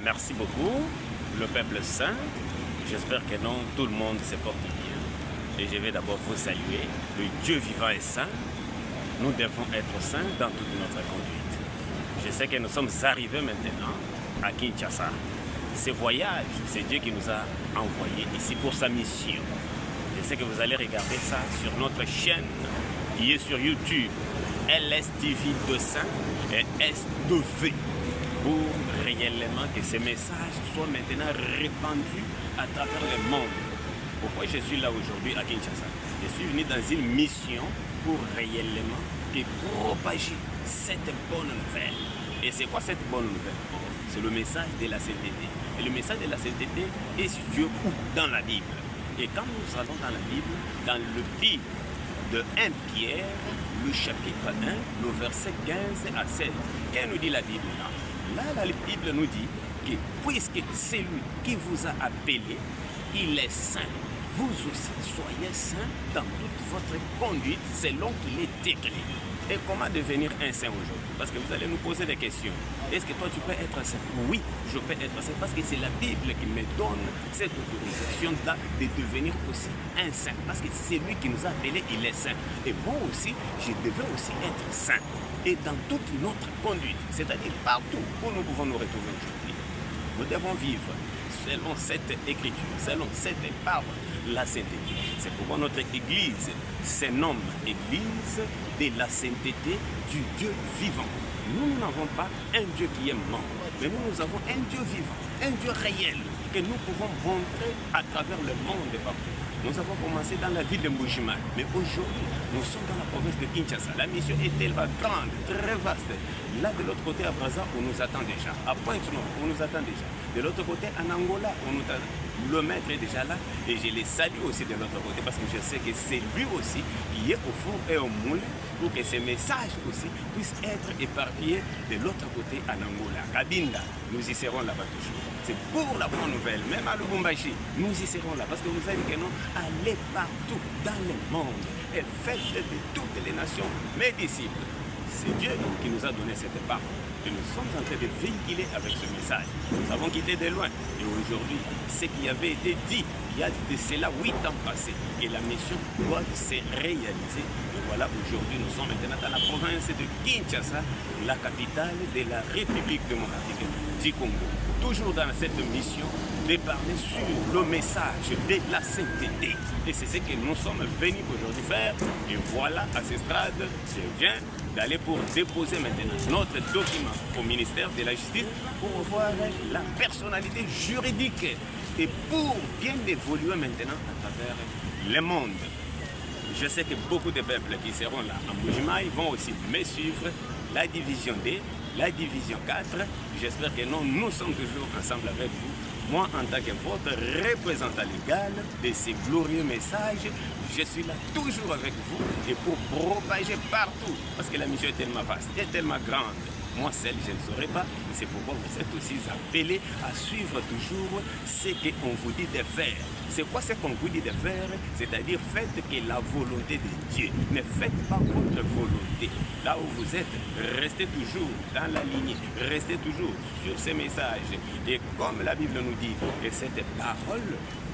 Merci beaucoup, le peuple saint. J'espère que non, tout le monde se porte bien. Et je vais d'abord vous saluer. Le Dieu vivant est saint. Nous devons être saints dans toute notre conduite. Je sais que nous sommes arrivés maintenant à Kinshasa. Ce voyage, c'est Dieu qui nous a envoyés ici pour sa mission. Je sais que vous allez regarder ça sur notre chaîne qui est sur YouTube. LSTV de Saint et S2V. Pour réellement que ces messages soient maintenant répandus à travers le monde. Pourquoi je suis là aujourd'hui à Kinshasa? Je suis venu dans une mission pour réellement propager cette bonne nouvelle. Et c'est quoi cette bonne nouvelle? C'est le message de la sainteté. Et le message de la sainteté est situé où? Dans la Bible. Et quand nous allons dans la Bible, dans le livre de 1 Pierre, le chapitre 1, le verset 15 à 16, qu'est-ce que nous dit la Bible là? Là, la Bible nous dit que puisque celui qui vous a appelé, il est saint, vous aussi soyez saints dans toute votre conduite selon qu'il est écrit. Et comment devenir un saint aujourd'hui? Parce que vous allez nous poser des questions. Est-ce que toi tu peux être saint? Oui, je peux être saint parce que c'est la Bible qui me donne cette autorisation-là de devenir aussi un saint. Parce que c'est lui qui nous a appelés, il est saint. Et moi aussi, je devais aussi être saint. Et dans toute notre conduite, c'est-à-dire partout où nous pouvons nous retrouver aujourd'hui, nous devons vivre selon cette écriture, selon cette parole, la sainteté. C'est pourquoi notre Église se nomme Église de la sainteté du Dieu vivant. Nous n'avons pas un Dieu qui est mort, mais nous avons un Dieu vivant, un Dieu réel que nous pouvons montrer à travers le monde partout. Nous avons commencé dans la ville de Mbujimayi, mais aujourd'hui, nous sommes dans la province de Kinshasa. La mission est tellement grande, très vaste. Là, de l'autre côté, à Brazza, on nous attend déjà. À Pointe-Noire, on nous attend déjà. De l'autre côté, en Angola, on nous attend. Le maître est déjà là et je les salue aussi de l'autre côté parce que je sais que c'est lui aussi qui est au four et au moule pour que ces messages aussi puissent être éparpillés de l'autre côté en Angola. Kabinda, nous y serons là-bas toujours. C'est pour la bonne nouvelle, même à Lubumbashi, nous y serons là parce que vous avez dit que non, allez partout dans le monde et faites de toutes les nations mes disciples. C'est Dieu qui nous a donné cette parole. Et nous sommes en train de véhiculer avec ce message. Nous avons quitté de loin. Et aujourd'hui, ce qui avait été dit il y a de cela 8 ans passés, que la mission doit se réaliser. Et voilà, aujourd'hui, nous sommes maintenant dans la province de Kinshasa, la capitale de la République démocratique du Congo. Toujours dans cette mission de parler sur le message de la sainteté. Et c'est ce que nous sommes venus aujourd'hui faire. Et voilà, à ce stade, je viens d'aller pour déposer maintenant notre document au ministère de la Justice pour voir la personnalité juridique et pour bien évoluer maintenant à travers le monde. Je sais que beaucoup de peuples qui seront là en Mbujimayi vont aussi me suivre, la division D, la division 4. J'espère que nous sommes toujours ensemble avec vous. Moi, en tant que votre représentant légal de ces glorieux messages, je suis là toujours avec vous et pour propager partout. Parce que la mission est tellement vaste, est tellement grande. Moi seul, je ne saurais pas. C'est pourquoi vous êtes aussi appelés à suivre toujours ce qu'on vous dit de faire. C'est quoi ce qu'on vous dit de faire? C'est-à-dire faites que la volonté de Dieu. Ne faites pas votre volonté. Là où vous êtes, restez toujours dans la lignée. Restez toujours sur ces messages. Et comme la Bible nous dit que cette parole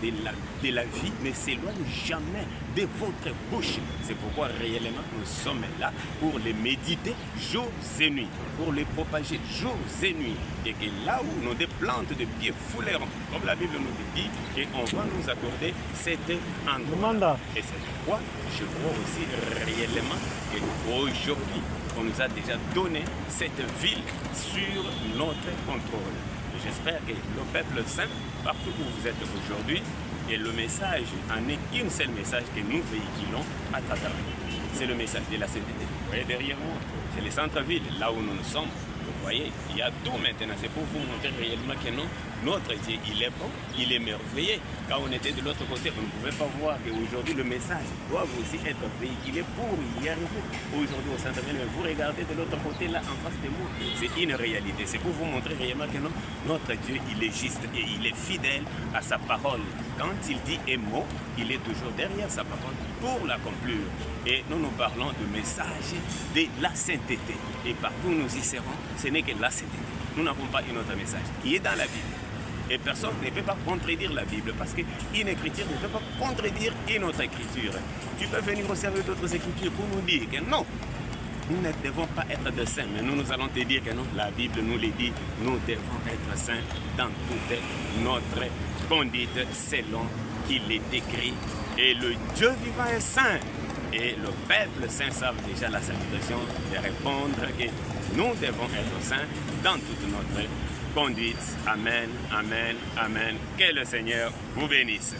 de la vie ne s'éloigne jamais de votre bouche. C'est pourquoi réellement nous sommes là pour les méditer jour et nuit, pour les propager jour et nuit. Et que là où nos des plantes de pieds fouleront, comme la Bible nous dit, qu'on va nous accorder cet endroit. Et c'est pourquoi je crois aussi réellement qu'aujourd'hui, on nous a déjà donné cette ville sur notre contrôle. J'espère que le peuple saint, partout où vous êtes aujourd'hui, et le message en est qu'un seul message que nous véhiculons à travers nous. C'est le message de la sainteté. Vous voyez derrière moi, c'est le centre-ville, là où nous sommes. Vous voyez, il y a tout maintenant. C'est pour vous montrer réellement que non, notre Dieu, il est bon, il est merveilleux. Quand on était de l'autre côté, on ne pouvait pas voir qu'aujourd'hui, le message doit aussi être véhiculé pour y arriver. Aujourd'hui, au centre-ville, mais vous regardez de l'autre côté, là, en face de moi, c'est une réalité. C'est pour vous montrer réellement que non, notre Dieu, il est juste et il est fidèle à sa parole. Quand il dit un mot, il est toujours derrière sa parole pour l'accomplir. Et nous nous parlons de message de la sainteté. Et partout où nous y serons, ce n'est que la sainteté. nous n'avons pas un autre message qui est dans la Bible. Et personne ne peut pas contredire la Bible parce qu'une écriture ne peut pas contredire une autre écriture. Tu peux venir au service d'autres écritures pour nous dire que non, nous ne devons pas être de saints, mais nous allons te dire que non, la Bible nous le dit, nous devons être saints dans toute notre conduite selon qu'il est écrit. Et le Dieu vivant est saint. Et le peuple saint savent déjà la salutation de répondre que nous devons être saints dans toute notre conduite. Amen, amen, amen. Que le Seigneur vous bénisse.